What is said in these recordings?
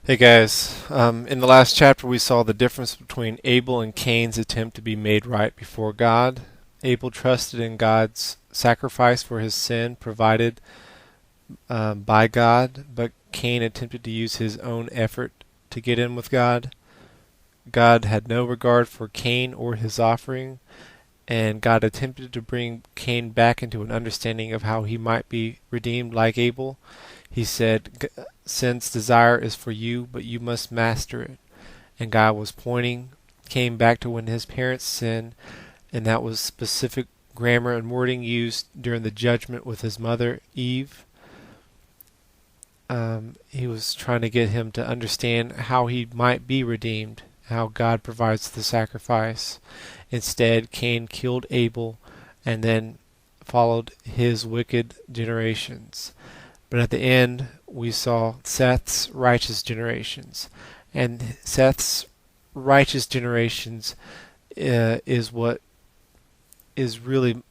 Hey guys, in the last chapter we saw the difference between Abel and Cain's attempt to be made right before God. Abel trusted in God's sacrifice for his sin provided by God, but Cain attempted to use his own effort to get in with God. God had no regard for Cain or his offering, and God attempted to bring Cain back into an understanding of how he might be redeemed like Abel. He said, Sin's desire is for you, but you must master it. And God was pointing Cain back to when his parents sinned, and that was specific grammar and wording used during the judgment with his mother, Eve. He was trying to get him to understand how he might be redeemed, how God provides the sacrifice. Instead, Cain killed Abel and then followed his wicked generations. But at the end, we saw Seth's righteous generations. And Seth's righteous generations is what is really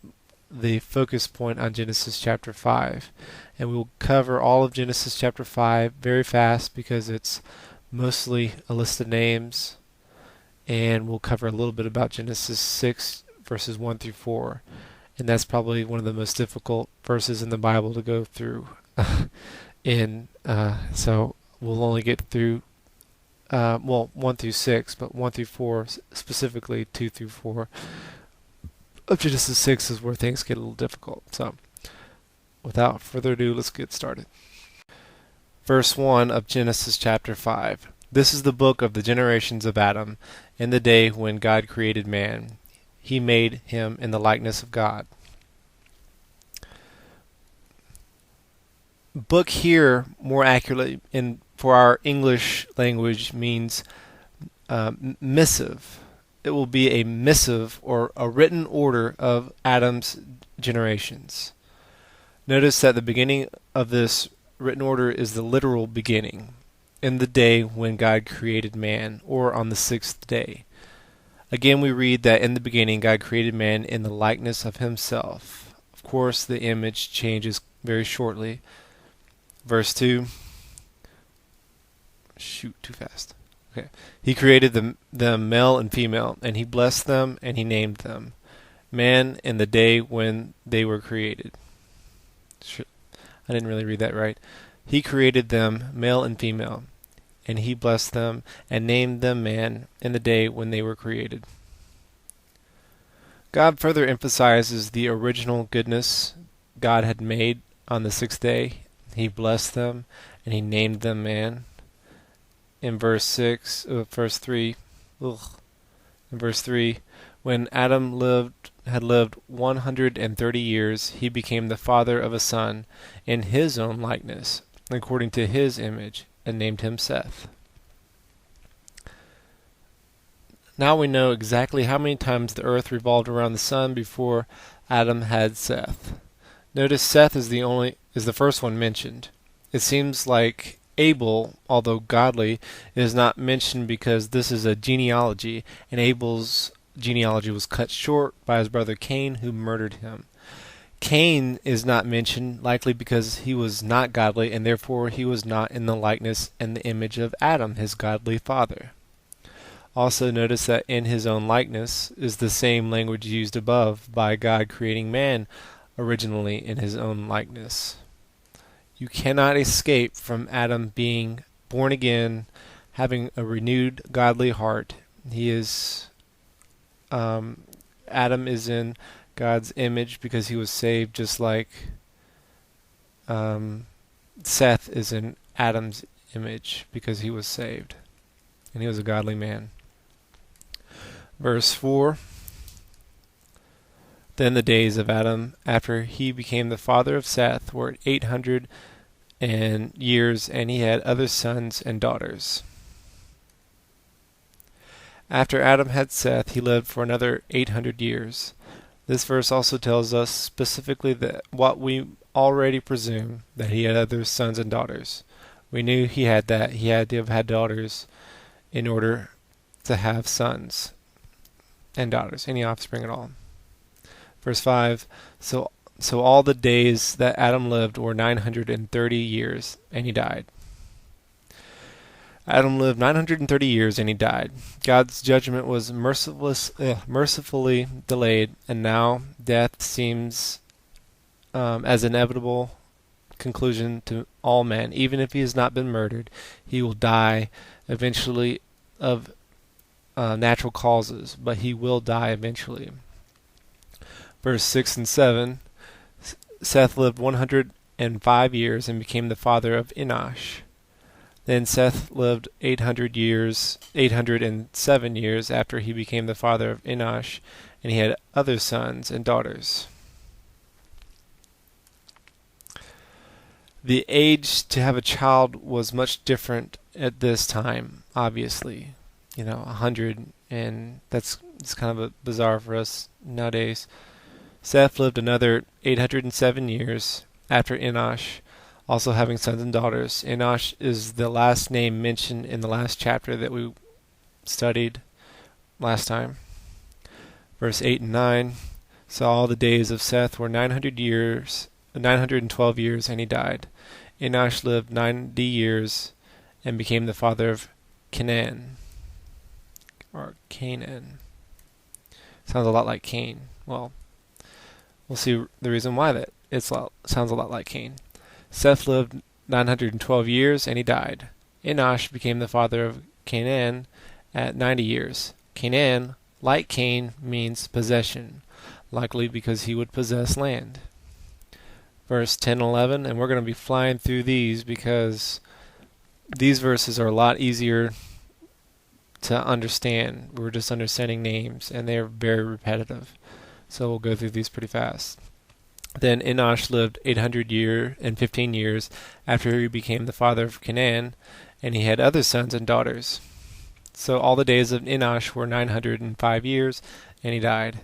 the focus point on Genesis chapter 5. And we'll cover all of Genesis chapter 5 very fast because it's mostly a list of names. And we'll cover a little bit about Genesis 6 verses 1 through 4. And that's probably one of the most difficult verses in the Bible to go through. So we'll only get through 1 through 6, but 1 through 4, specifically 2 through 4 of Genesis 6 is where things get a little difficult. So without further ado, let's get started. Verse 1 of Genesis chapter 5. This is the book of the generations of Adam in the day when God created man. He made him in the likeness of God. Book here, more accurately, for our English language, means missive. It will be a missive or a written order of Adam's generations. Notice that the beginning of this written order is the literal beginning, in the day when God created man, or on the sixth day. Again, we read that in the beginning God created man in the likeness of himself. Of course, the image changes very shortly. Verse 2. Too fast. Okay. He created them male and female, and he blessed them, and he named them man in the day when they were created. I didn't really read that right. He created them male and female, and he blessed them, and named them man in the day when they were created. God further emphasizes the original goodness God had made on the sixth day. He blessed them, and he named them man. In verse 3, when Adam had lived 130 years, he became the father of a son in his own likeness, according to his image, and named him Seth. Now we know exactly how many times the earth revolved around the sun before Adam had Seth. Notice Seth is the first one mentioned. It seems like Abel, although godly, is not mentioned because this is a genealogy, and Abel's genealogy was cut short by his brother Cain, who murdered him. Cain is not mentioned, likely because he was not godly, and therefore he was not in the likeness and the image of Adam, his godly father. Also notice that in his own likeness is the same language used above by God creating man originally in his own likeness. You cannot escape from Adam being born again, having a renewed godly heart. Adam is in God's image because he was saved, just like Seth is in Adam's image because he was saved, and he was a godly man. Verse 4. Then the days of Adam, after he became the father of Seth, were 800 years, and he had other sons and daughters. After Adam had Seth, he lived for another 800 years. This verse also tells us specifically that what we already presume, that he had other sons and daughters. We knew he had that. He had to have had daughters in order to have sons and daughters, any offspring at all. Verse 5, So all the days that Adam lived were 930 years, and he died. Adam lived 930 years and he died. God's judgment was mercifully delayed, and now death seems as inevitable conclusion to all men. Even if he has not been murdered, he will die eventually of natural causes, but he will die eventually. Verse 6 and 7, Seth lived 105 years and became the father of Enosh. Then Seth lived 807 years after he became the father of Enosh, and he had other sons and daughters. The age to have a child was much different at this time, obviously. 100, and it's kind of bizarre for us nowadays. Seth lived another 807 years after Enosh, also having sons and daughters. Enosh is the last name mentioned in the last chapter that we studied last time. Verse 8 and 9, so all the days of Seth were 912 years, and he died. Enosh lived 90 years and became the father of Canaan. Or Canaan. Sounds a lot like Cain. Well, we'll see the reason why that sounds a lot like Cain. Seth lived 912 years and he died. Enosh became the father of Canaan at 90 years. Canaan, like Cain, means possession, likely because he would possess land. Verse 10 and 11, and we're going to be flying through these because these verses are a lot easier to understand. We're just understanding names, and they're very repetitive. So we'll go through these pretty fast. Then Enosh lived 815 years after he became the father of Canaan, and he had other sons and daughters. So all the days of Enosh were 905 years, and he died.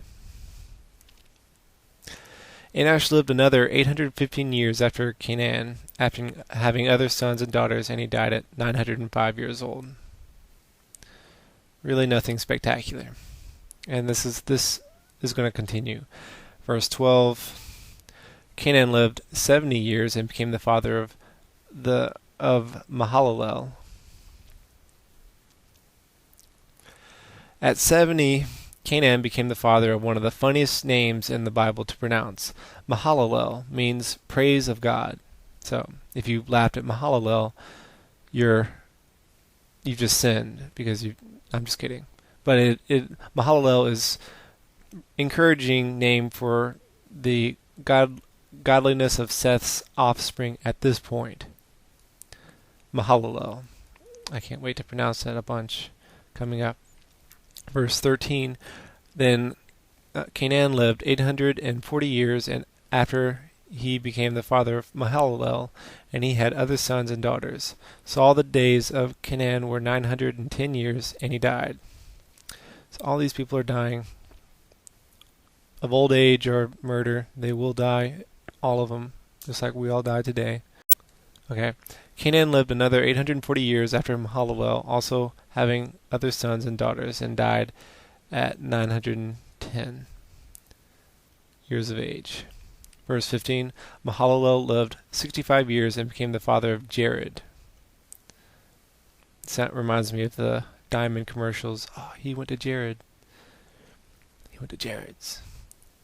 Enosh lived another 815 years after Canaan, after having other sons and daughters, and he died at 905 years old. Really nothing spectacular. And this is going to continue. Verse 12, Canaan lived 70 years and became the father of Mahalalel. At 70, Canaan became the father of one of the funniest names in the Bible to pronounce. Mahalalel means praise of God. So if you laughed at Mahalalel, you've just sinned because I'm just kidding. But Mahalalel is encouraging name for the godliness of Seth's offspring at this point. Mahalalel. I can't wait to pronounce that a bunch coming up. Verse 13, then Canaan lived 840 years and after he became the father of Mahalalel, and he had other sons and daughters. So all the days of Canaan were 910 years, and he died. So all these people are dying of old age or murder. They will die, all of them, just like we all die today. Okay. Canaan lived another 840 years after Mahalalel, also having other sons and daughters, and died at 910 years of age. Verse 15, Mahalalel lived 65 years and became the father of Jared. That reminds me of the diamond commercials. Oh, he went to Jared. He went to Jared's.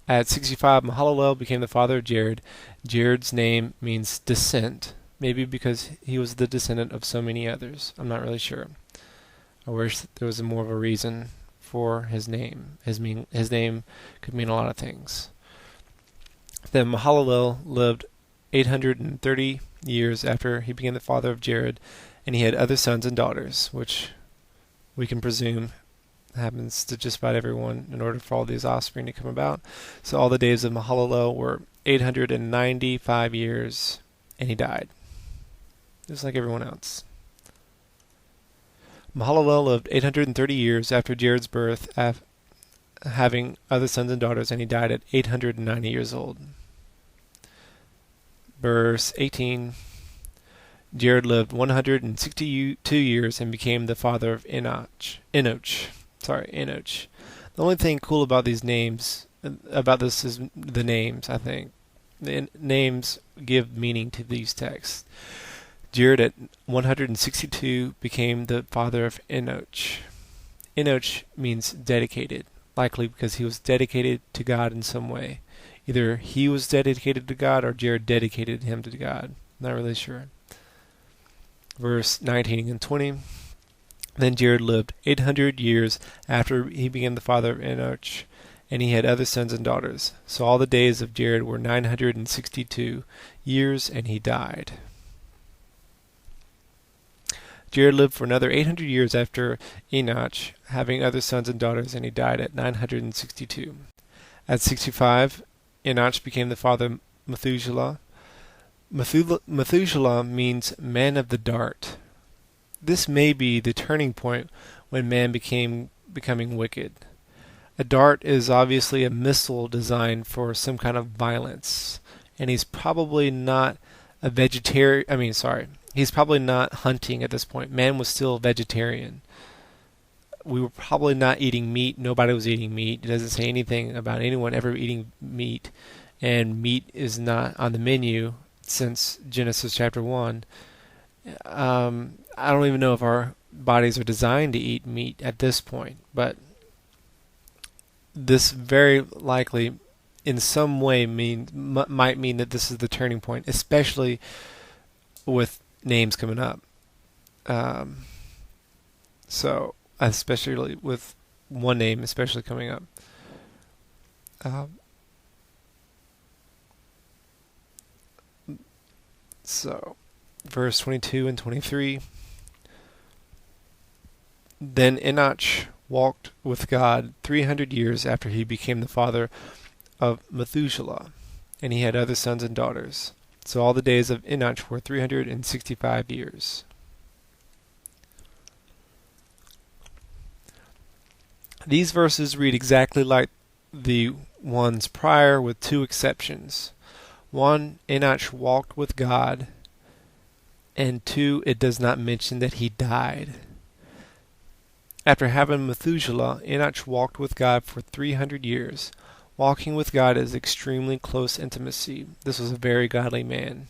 At 65, Mahalalel became the father of Jared. Jared's name means descent, maybe because he was the descendant of so many others. I'm not really sure. I wish there was more of a reason for his name. His name could mean a lot of things. Then Mahalalel lived 830 years after he became the father of Jared, and he had other sons and daughters, which we can presume happens to just about everyone in order for all these offspring to come about. So all the days of Mahalalel were 895 years, and he died, just like everyone else. Mahalalel lived 830 years after Jared's birth, having other sons and daughters, and he died at 890 years old. Verse 18, Jared lived 162 years and became the father of Enoch. The only thing cool about these names, about this is the names, I think. The names give meaning to these texts. Jared at 162 became the father of Enoch. Enoch means dedicated, likely because he was dedicated to God in some way. Either he was dedicated to God or Jared dedicated him to God. Not really sure. Verse 19 and 20. Then Jared lived 800 years after he became the father of Enoch, and he had other sons and daughters. So all the days of Jared were 962 years, and he died. Jared lived for another 800 years after Enoch, having other sons and daughters, and he died at 962. At 65, Enoch became the father of Methuselah. Methuselah means man of the dart. This may be the turning point when man becoming wicked. A dart is obviously a missile designed for some kind of violence, and he's probably not a vegetarian. He's probably not hunting at this point. Man was still vegetarian. We were probably not eating meat. Nobody was eating meat. It doesn't say anything about anyone ever eating meat, and meat is not on the menu since Genesis chapter 1. I don't even know if our bodies are designed to eat meat at this point, but this very likely in some way might mean that this is the turning point, especially with names coming up. So especially with one name especially coming up. So verse 22 and 23. Then Enoch walked with God 300 years after he became the father of Methuselah, and he had other sons and daughters. So all the days of Enoch were 365 years. These verses read exactly like the ones prior with two exceptions. One, Enoch walked with God, and two, it does not mention that he died. After having Methuselah, Enoch walked with God for 300 years. Walking with God is extremely close intimacy. This was a very godly man.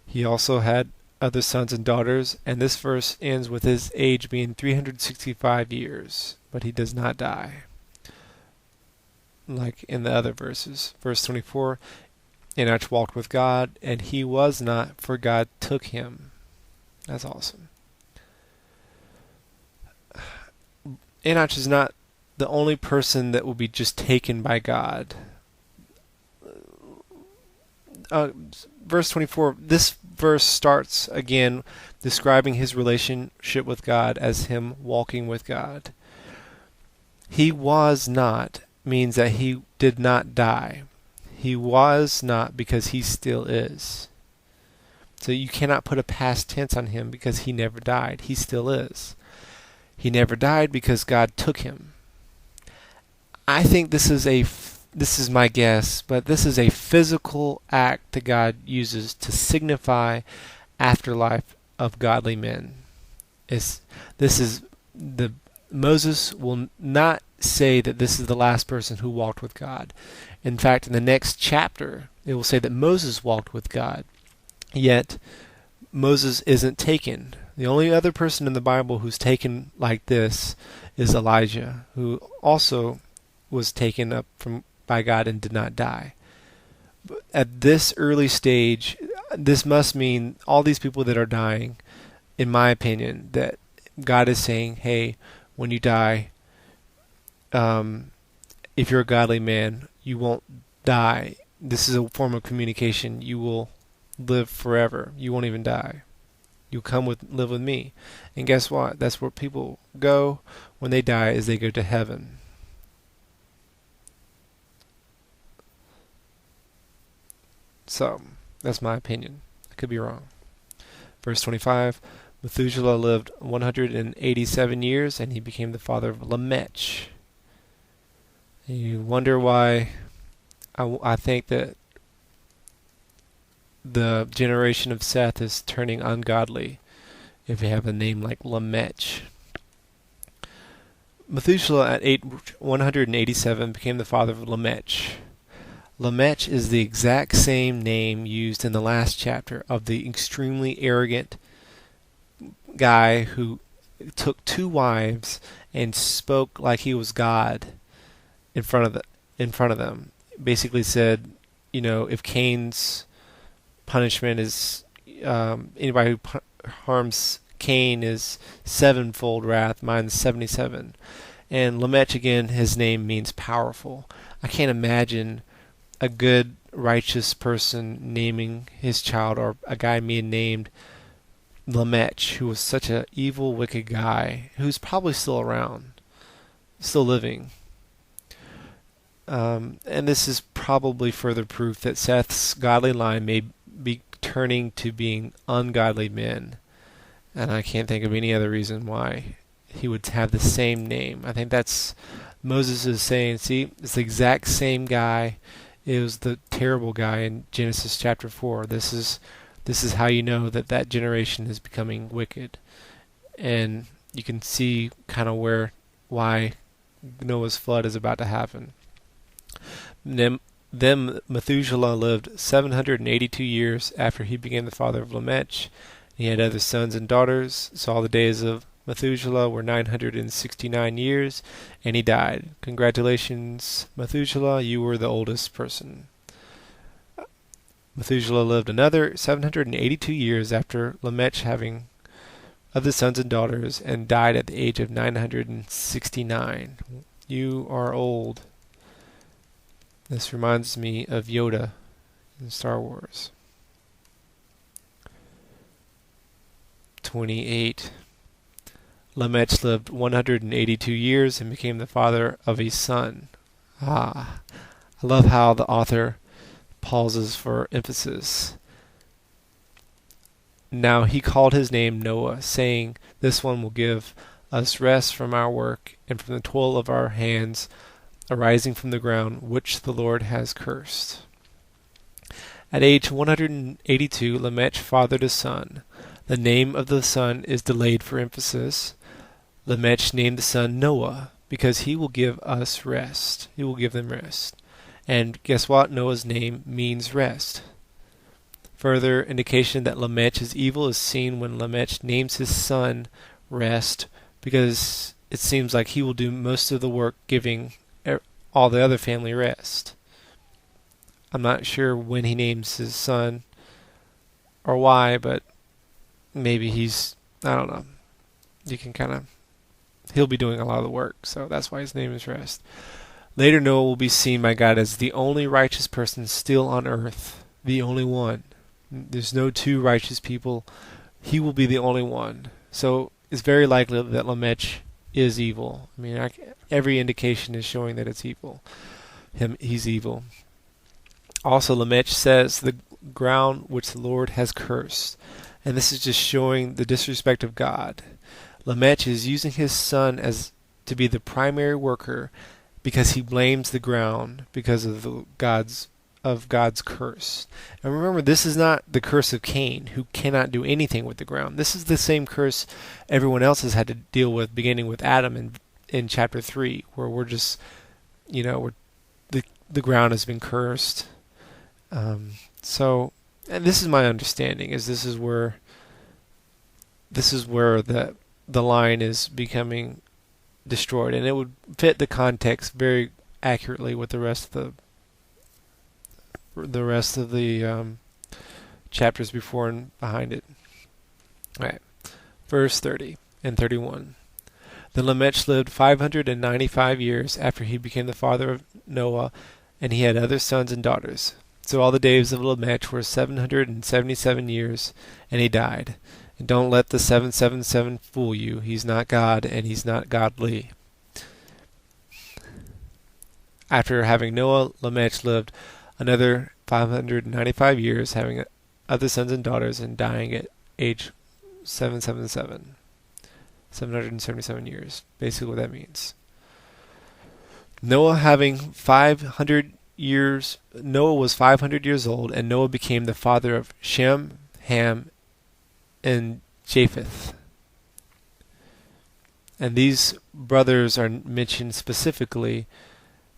He also had other sons and daughters, and this verse ends with his age being 365 years, but he does not die, like in the other verses. Verse 24, Enoch walked with God, and he was not, for God took him. That's awesome. Enoch is not the only person that will be just taken by God. Verse 24, this verse starts again describing his relationship with God as him walking with God. He was not means that he did not die. He was not because he still is. So you cannot put a past tense on him because he never died. He still is. He never died because God took him. I think this is my guess, but this is a physical act that God uses to signify afterlife of godly men. Moses will not say that this is the last person who walked with God. In fact, in the next chapter, it will say that Moses walked with God. Yet, Moses isn't taken. The only other person in the Bible who's taken like this is Elijah, who also was taken up by God and did not die. But at this early stage, this must mean all these people that are dying, in my opinion, that God is saying, hey, when you die, if you're a godly man, you won't die. This is a form of communication. You will live forever. You won't even die. You'll live with me. And guess what? That's where people go when they die, is they go to heaven. So, that's my opinion. I could be wrong. Verse 25, Methuselah lived 187 years, and he became the father of Lamech. And you wonder why I think that the generation of Seth is turning ungodly if you have a name like Lamech. Methuselah at 187 became the father of Lamech. Lamech is the exact same name used in the last chapter of the extremely arrogant guy who took 2 wives and spoke like he was God in front of them. Basically said, if Cain's punishment is anybody who harms Cain is 7-fold wrath, mine's 77. And Lamech, again, his name means powerful. I can't imagine a good, righteous person naming his child, or a guy being named Lamech, who was such an evil, wicked guy, who's probably still around, still living. And this is probably further proof that Seth's godly line may be turning to being ungodly men. And I can't think of any other reason why he would have the same name. I think that's Moses is saying, see, it's the exact same guy. It was the terrible guy in Genesis chapter 4. This is how you know that generation is becoming wicked. And you can see kind of why Noah's flood is about to happen. Then Methuselah lived 782 years after he became the father of Lamech. He had other sons and daughters, so all the days of Methuselah were 969 years, and he died. Congratulations, Methuselah, you were the oldest person. Methuselah lived another 782 years after Lamech having other sons and daughters, and died at the age of 969. You are old. This reminds me of Yoda in Star Wars. 28. Lamech lived 182 years and became the father of a son. I love how the author pauses for emphasis. Now he called his name Noah, saying, "This one will give us rest from our work and from the toil of our hands arising from the ground, which the Lord has cursed." At age 182, Lamech fathered a son. The name of the son is delayed for emphasis. Lamech named the son Noah, because he will give us rest. He will give them rest. And guess what? Noah's name means rest. Further indication that Lamech is evil is seen when Lamech names his son Rest, because it seems like he will do most of the work, giving all the other family rest. I'm not sure when he names his son or why, but maybe I don't know. You can he'll be doing a lot of the work, so that's why his name is Rest. Later, Noah will be seen by God as the only righteous person still on earth. The only one. There's no 2 righteous people. He will be the only one. So it's very likely that Lamech is evil. I mean, every indication is showing that it's evil. He's evil. Also, Lamech says, "The ground which the Lord has cursed." And this is just showing the disrespect of God. Lamech is using his son to be the primary worker because he blames the ground because of God's curse. And remember, this is not the curse of Cain, who cannot do anything with the ground. This is the same curse everyone else has had to deal with, beginning with Adam in chapter 3, where we're just, the ground has been cursed. So, and this is my understanding, is this is where the line is becoming destroyed, and it would fit the context very accurately with the rest of the chapters before and behind it. All right, verse 30 and 31. Then Lamech lived 595 years after he became the father of Noah, and he had other sons and daughters. So all the days of Lamech were 777 years, and he died. And don't let the 777 fool you. He's not God, and he's not godly. After having Noah, Lamech lived another 595 years, having other sons and daughters, and dying at age 777. 777 years. Basically what that means. Noah was 500 years old, and Noah became the father of Shem, Ham, and Japheth. And these brothers are mentioned specifically,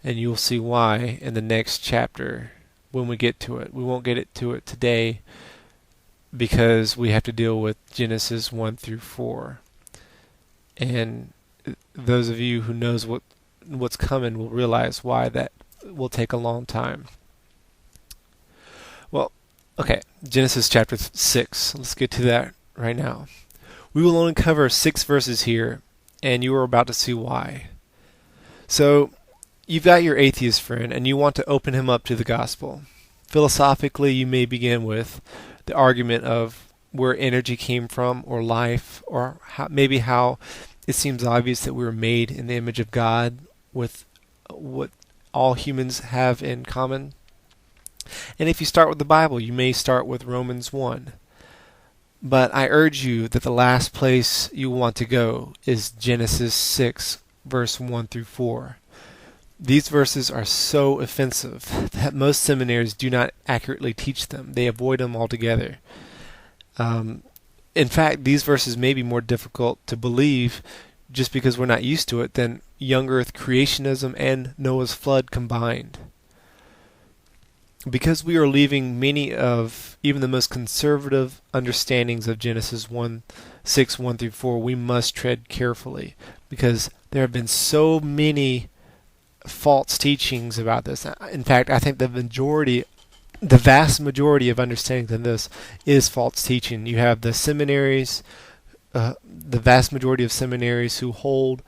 and you'll see why in the next chapter when we get to it. We won't get to it today because we have to deal with Genesis 1 through 4. And those of you who knows what's coming will realize why that will take a long time. Well, okay, Genesis chapter 6. Let's get to that right now. We will only cover 6 verses here, and you are about to see why. So, you've got your atheist friend, and you want to open him up to the gospel. Philosophically, you may begin with the argument of where energy came from, or life, or maybe how it seems obvious that we were made in the image of God with what all humans have in common. And if you start with the Bible, you may start with Romans 1. But I urge you that the last place you want to go is Genesis 6, verse 1 through 4. These verses are so offensive that most seminaries do not accurately teach them. They avoid them altogether. In fact, these verses may be more difficult to believe just because we're not used to it than young earth creationism and Noah's flood combined. Because we are leaving many of even the most conservative understandings of Genesis 6, 1 through 4, we must tread carefully because there have been so many false teachings about this. In fact, I think the vast majority of understandings in this is false teaching. You have the seminaries, the vast majority of seminaries who hold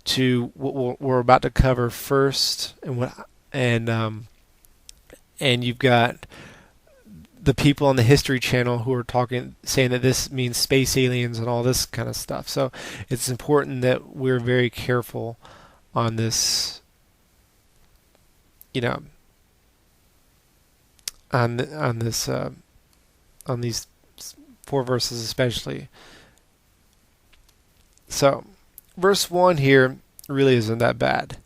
to what we're about to cover first, and you've got the people on the History Channel who are saying that this means space aliens and all this kind of stuff. So it's important that we're very careful on this, on these 4 verses especially. So, verse 1 here really isn't that bad.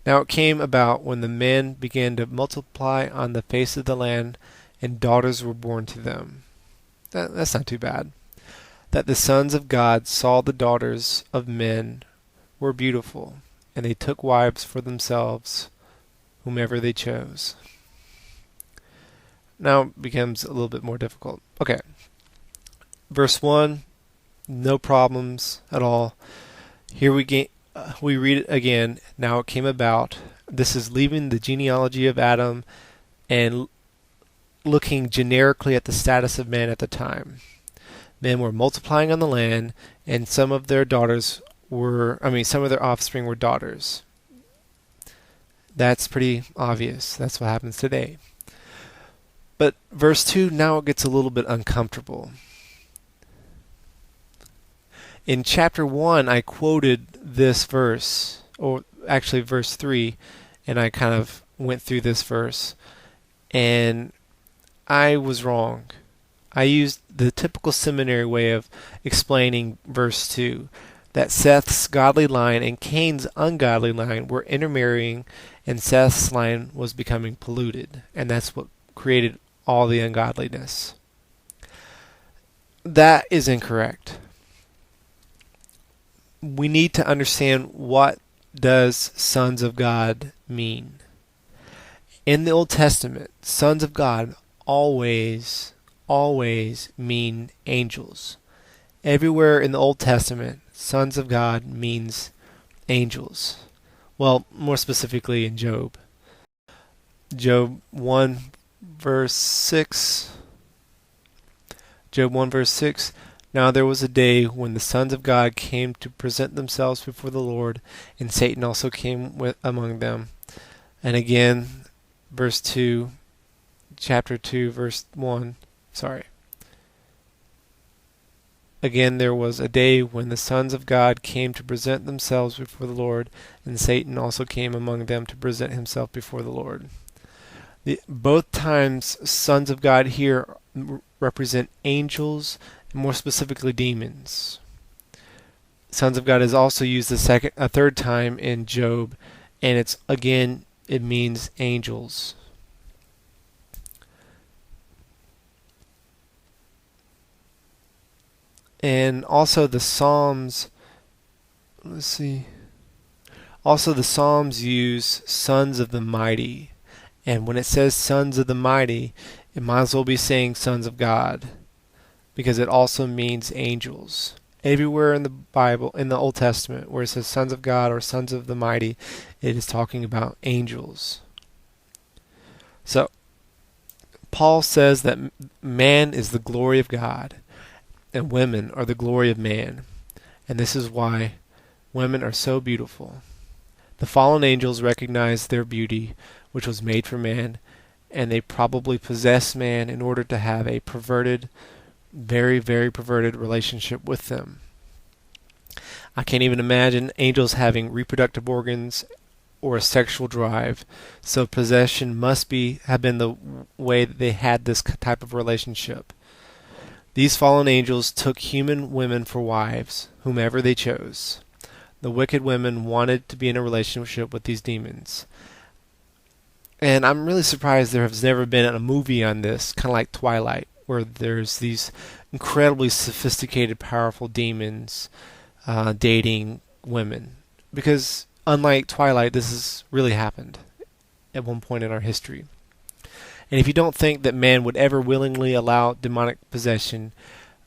Now it came about when the men began to multiply on the face of the land, and daughters were born to them. That's not too bad. That the sons of God saw the daughters of men were beautiful, and they took wives for themselves, whomever they chose. Now it becomes a little bit more difficult. Okay. Verse 1, no problems at all. Here we read it again. Now it came about. This is leaving the genealogy of Adam and looking generically at the status of man at the time. Men were multiplying on the land, and some of their offspring were daughters. That's pretty obvious. That's what happens today. But verse 2, now it gets a little bit uncomfortable. In chapter 1, I quoted this verse, or actually verse 3, and I kind of went through this verse, and I was wrong. I used the typical seminary way of explaining verse 2, that Seth's godly line and Cain's ungodly line were intermarrying, and Seth's line was becoming polluted, and that's what created all the ungodliness. That is incorrect. We need to understand what does sons of God mean. In the Old Testament, sons of God always mean angels. Everywhere in the Old Testament, sons of God means angels. Well, more specifically in Job. Job 1 verse 6. Job 1 verse 6. Now there was a day when the sons of God came to present themselves before the Lord, and Satan also came among them. And again, verse 2, chapter 2, verse 1. Again, there was a day when the sons of God came to present themselves before the Lord, and Satan also came among them to present himself before the Lord. Both times, sons of God here represent angels, and more specifically demons. Sons of God is also used a third time in Job, and it means angels. And also the Psalms, Also, the Psalms use sons of the mighty. And when it says sons of the mighty, it might as well be saying sons of God, because it also means angels. Everywhere in the Bible, in the Old Testament, where it says sons of God or sons of the mighty, it is talking about angels. So, Paul says that man is the glory of God, and women are the glory of man. And this is why women are so beautiful. The fallen angels recognize their beauty, which was made for man, and they probably possess man in order to have a perverted, very, very perverted relationship with them. I can't even imagine angels having reproductive organs or a sexual drive, so possession must have been the way that they had this type of relationship. These fallen angels took human women for wives, whomever they chose. The wicked women wanted to be in a relationship with these demons. And I'm really surprised there has never been a movie on this, kind of like Twilight, where there's these incredibly sophisticated, powerful demons dating women. Because unlike Twilight, this has really happened at one point in our history. And if you don't think that man would ever willingly allow demonic possession,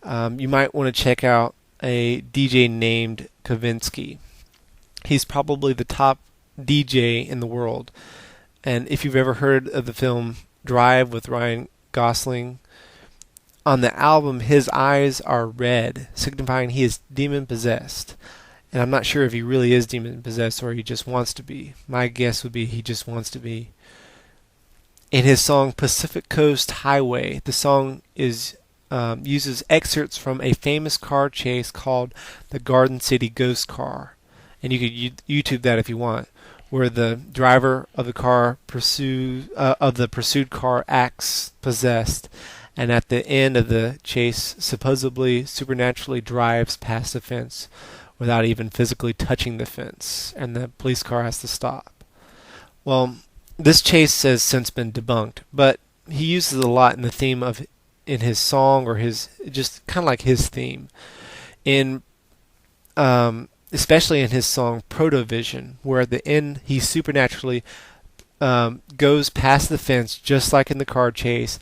you might want to check out a DJ named Kavinsky. He's probably the top DJ in the world. And if you've ever heard of the film Drive with Ryan Gosling, on the album his eyes are red, signifying he is demon-possessed. And I'm not sure if he really is demon-possessed or he just wants to be. My guess would be he just wants to be. In his song Pacific Coast Highway, the song uses excerpts from a famous car chase called the Garden City Ghost Car. And you could YouTube that if you want, where the driver of the pursued car acts possessed, and at the end of the chase supposedly supernaturally drives past the fence without even physically touching the fence, and the police car has to stop. Well, this chase has since been debunked, but he uses it a lot in the theme in his song, or his just kind of like his theme especially in his song Protovision, where at the end he supernaturally goes past the fence just like in the car chase,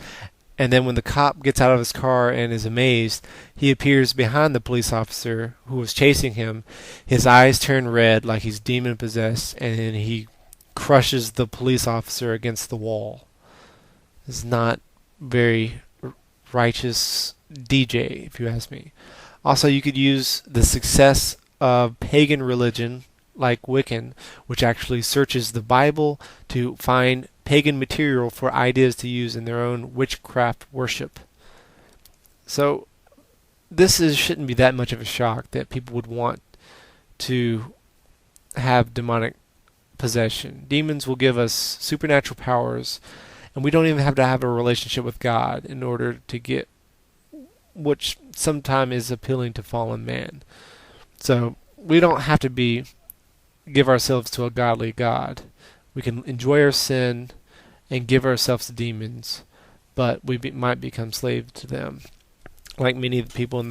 and then when the cop gets out of his car and is amazed, he appears behind the police officer who was chasing him. His eyes turn red like he's demon-possessed, and then he crushes the police officer against the wall. It's not very righteous DJ, if you ask me. Also, you could use the success of pagan religion like Wiccan, which actually searches the Bible to find pagan material for ideas to use in their own witchcraft worship. So this shouldn't be that much of a shock that people would want to have demonic possession. Demons will give us supernatural powers, and we don't even have to have a relationship with God in order to get which sometimes is appealing to fallen man. So we don't have to give ourselves to a godly God. We can enjoy our sin and give ourselves to demons, but we might become slaves to them, like many of the people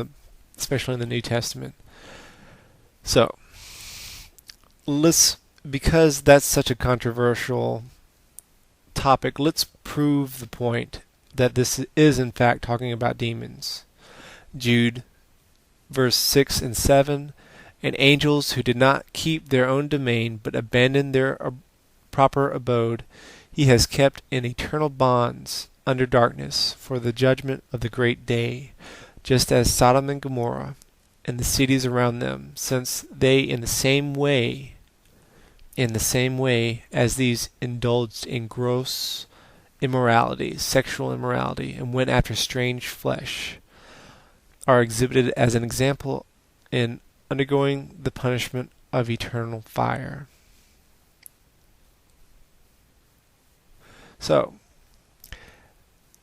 especially in the New Testament. So because that's such a controversial topic, let's prove the point that this is in fact talking about demons. Jude, verse 6 and 7, and angels who did not keep their own domain, but abandoned their proper abode, he has kept in eternal bonds under darkness for the judgment of the great day, just as Sodom and Gomorrah and the cities around them, since they in the same way as these indulged in gross immorality, sexual immorality, and went after strange flesh, are exhibited as an example in undergoing the punishment of eternal fire. So,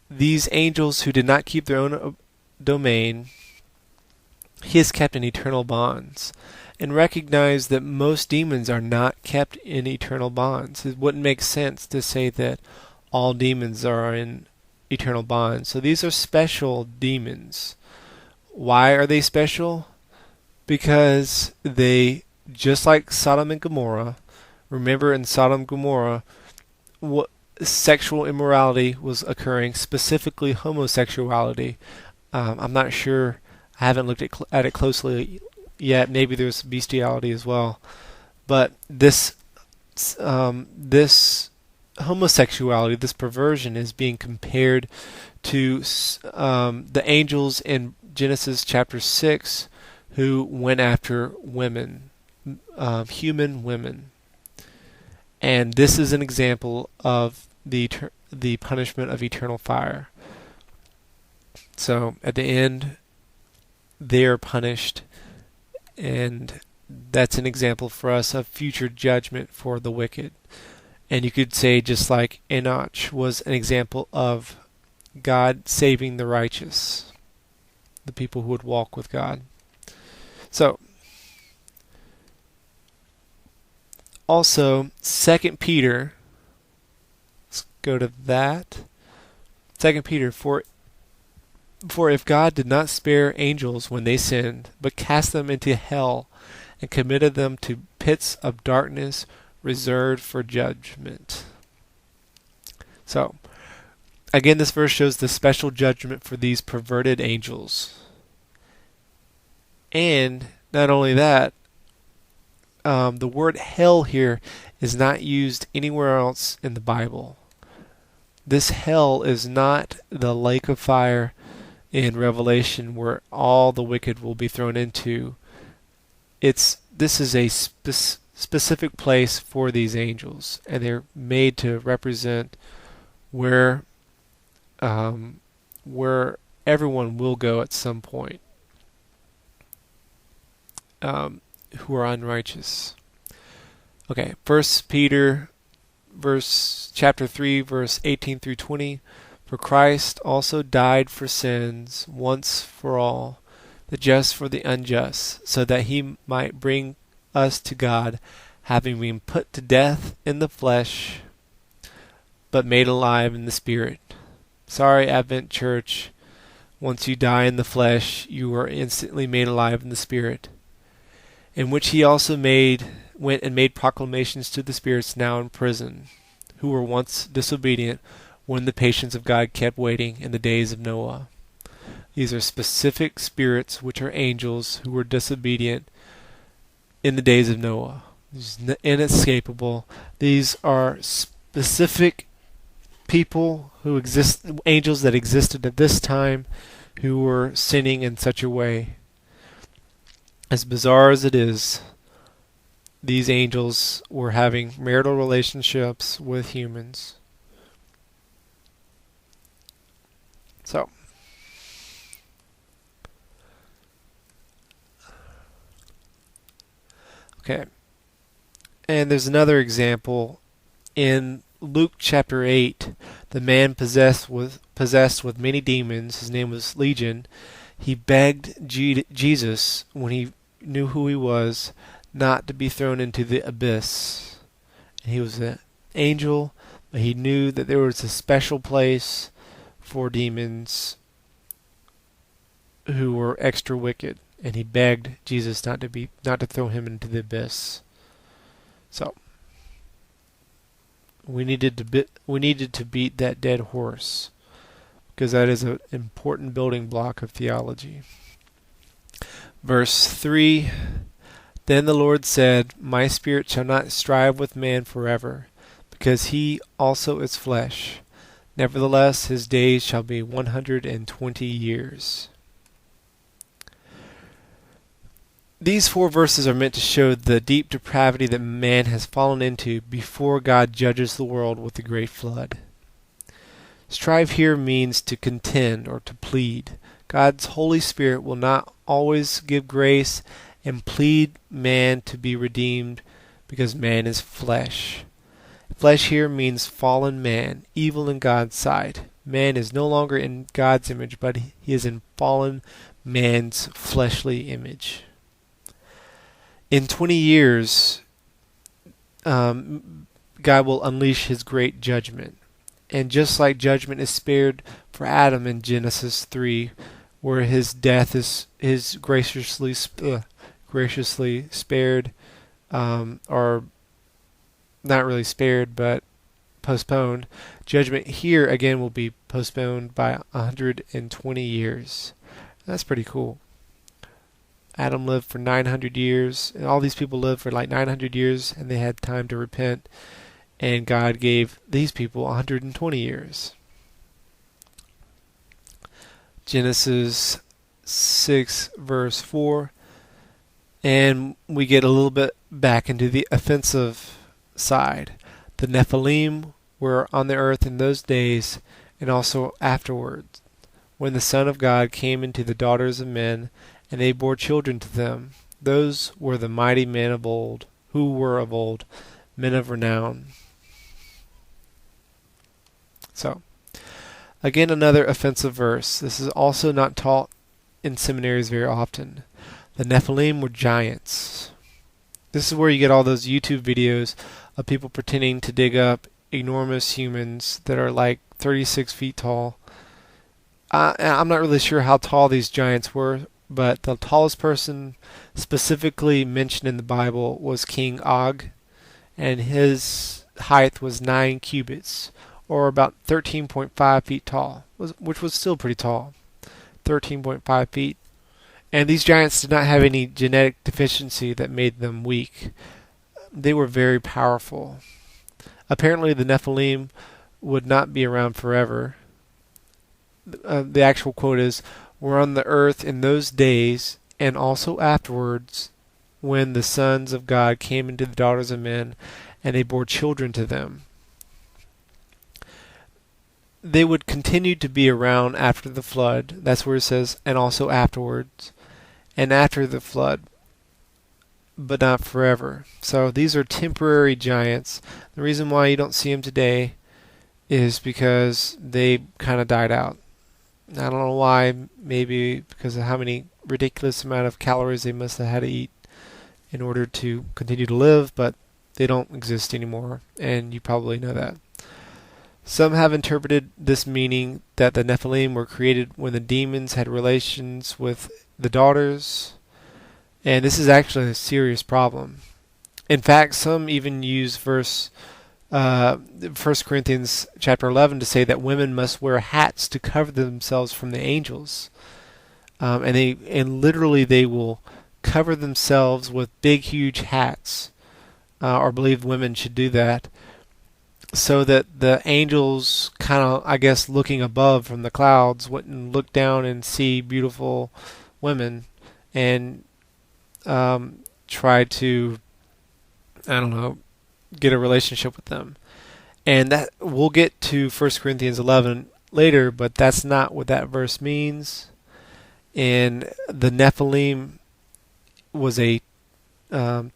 these angels who did not keep their own domain, he has kept in eternal bonds. And recognize that most demons are not kept in eternal bonds. It wouldn't make sense to say that all demons are in eternal bonds. So these are special demons. Why are they special? Because they, just like Sodom and Gomorrah, Remember, in Sodom and Gomorrah, what sexual immorality was occurring, specifically homosexuality. I'm not sure. I haven't looked at it closely yet. Maybe there's bestiality as well. But this homosexuality, this perversion, is being compared to the angels in Genesis chapter 6 who went after women, human women. And this is an example of the punishment of eternal fire. So at the end, they are punished, and that's an example for us of future judgment for the wicked. And you could say, just like Enoch was an example of God saving the righteous, the people who would walk with God. So, also, 2 Peter, let's go to that. 2 Peter, for if God did not spare angels when they sinned, but cast them into hell and committed them to pits of darkness reserved for judgment. So, again, this verse shows the special judgment for these perverted angels. And not only that, the word hell here is not used anywhere else in the Bible. This hell is not the lake of fire in Revelation where all the wicked will be thrown into. This is a specific place for these angels, and they're made to represent where everyone will go at some point, who are unrighteous. Okay, 1 Peter chapter 3, verse 18 through 20. For Christ also died for sins once for all, the just for the unjust, so that he might bring us to God, having been put to death in the flesh, but made alive in the Spirit. Sorry, Advent Church. Once you die in the flesh, you are instantly made alive in the Spirit. In which he also went and made proclamations to the spirits now in prison, who were once disobedient, when the patience of God kept waiting in the days of Noah. These are specific spirits, which are angels, who were disobedient in the days of Noah. This is inescapable. These are specific people who exist, angels that existed at this time, who were sinning in such a way. As bizarre as it is, these angels were having marital relationships with humans. So, okay. And there's another example in Luke chapter 8. The man possessed with many demons, his name was Legion. He begged Jesus, when he knew who he was, not to be thrown into the abyss. And he was an angel, but he knew that there was a special place for demons who were extra wicked, and he begged Jesus not to throw him into the abyss. So we needed to beat that dead horse, because that is an important building block of theology. Verse 3, Then the Lord said, My spirit shall not strive with man forever, because he also is flesh. Nevertheless, his days shall be 120 years. These 4 verses are meant to show the deep depravity that man has fallen into before God judges the world with the great flood. Strive here means to contend or to plead. God's Holy Spirit will not always give grace and plead man to be redeemed, because man is flesh. Flesh here means fallen man, evil in God's sight. Man is no longer in God's image, but he is in fallen man's fleshly image. In 20 years, God will unleash his great judgment. And just like judgment is spared for Adam in Genesis 3, where his death is graciously spared, or not really spared, but postponed. Judgment here again will be postponed by 120 years. That's pretty cool. Adam lived for 900 years, and all these people lived for like 900 years, and they had time to repent, and God gave these people 120 years. Genesis 6 verse 4, and we get a little bit back into the offensive side. The Nephilim were on the earth in those days and also afterwards, when the Son of God came into the daughters of men, and they bore children to them. Those were the mighty men of old, who were of old, men of renown. So, again, another offensive verse. This is also not taught in seminaries very often. The Nephilim were giants. This is where you get all those YouTube videos of people pretending to dig up enormous humans that are like 36 feet tall. I'm not really sure how tall these giants were, but the tallest person specifically mentioned in the Bible was King Og, and his height was 9 cubits, or about 13.5 feet tall, which was still pretty tall. 13.5 feet. And these giants did not have any genetic deficiency that made them weak. They were very powerful. Apparently the Nephilim would not be around forever. The actual quote is, "Were on the earth in those days, and also afterwards, when the sons of God came into the daughters of men, and they bore children to them." They would continue to be around after the flood. That's where it says, and also afterwards, and after the flood, but not forever. So these are temporary giants. The reason why you don't see them today is because they kind of died out. I don't know why. Maybe because of how many ridiculous amount of calories they must have had to eat in order to continue to live, but they don't exist anymore, and you probably know that. Some have interpreted this meaning that the Nephilim were created when the demons had relations with the daughters, and this is actually a serious problem. In fact, some even use 1 Corinthians chapter 11 to say that women must wear hats to cover themselves from the angels, and literally they will cover themselves with big, huge hats, or believe women should do that, so that the angels kind of, I guess, looking above from the clouds wouldn't look down and see beautiful women and try to, I don't know, get a relationship with them. And that we'll get to 1 Corinthians 11 later, but that's not what that verse means. And the Nephilim was a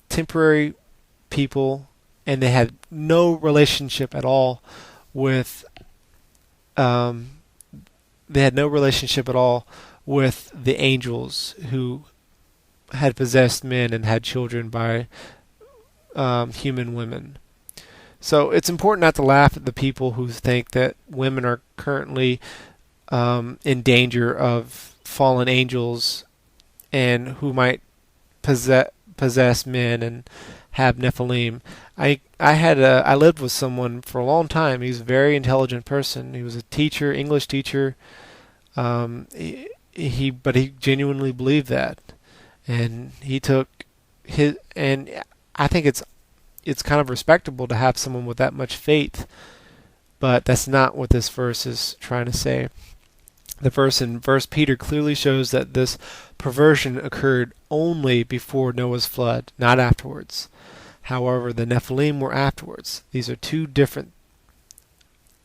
temporary people, and they had no relationship at all with the angels who had possessed men and had children by human women. So it's important not to laugh at the people who think that women are currently in danger of fallen angels and who might possess men and have Nephilim. I lived with someone for a long time. He was a very intelligent person. He was a teacher, English teacher. But he genuinely believed that, and he took his. And I think it's kind of respectable to have someone with that much faith, but that's not what this verse is trying to say. The verse in 1 Peter clearly shows that this perversion occurred only before Noah's flood, not afterwards. However, the Nephilim were afterwards. These are two different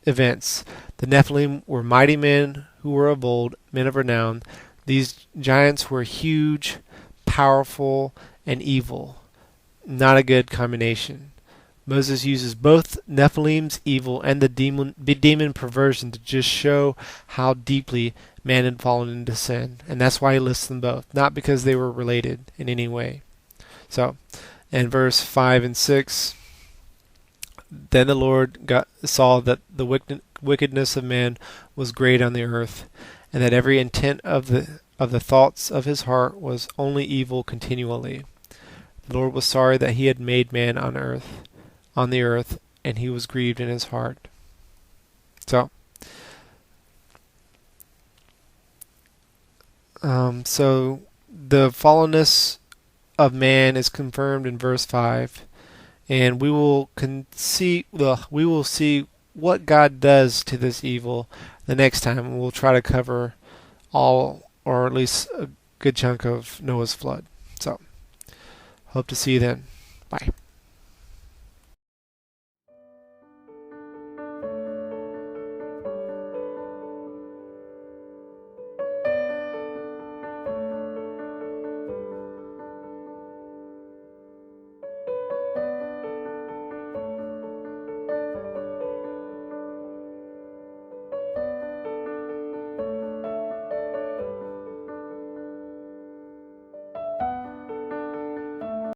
events. The Nephilim were mighty men who were of old, men of renown. These giants were huge, powerful, and evil. Not a good combination. Moses uses both Nephilim's evil and the demon perversion to just show how deeply man had fallen into sin. And that's why he lists them both, not because they were related in any way. So, in verse 5 and 6, then the Lord saw that the wickedness of man was great on the earth, and that every intent of the thoughts of his heart was only evil continually. The Lord was sorry that he had made man on earth. on the earth, and he was grieved in his heart. So, the fallenness of man is confirmed in verse 5, and we will see what God does to this evil the next time. We'll try to cover all, or at least a good chunk of Noah's flood. So, hope to see you then. Bye.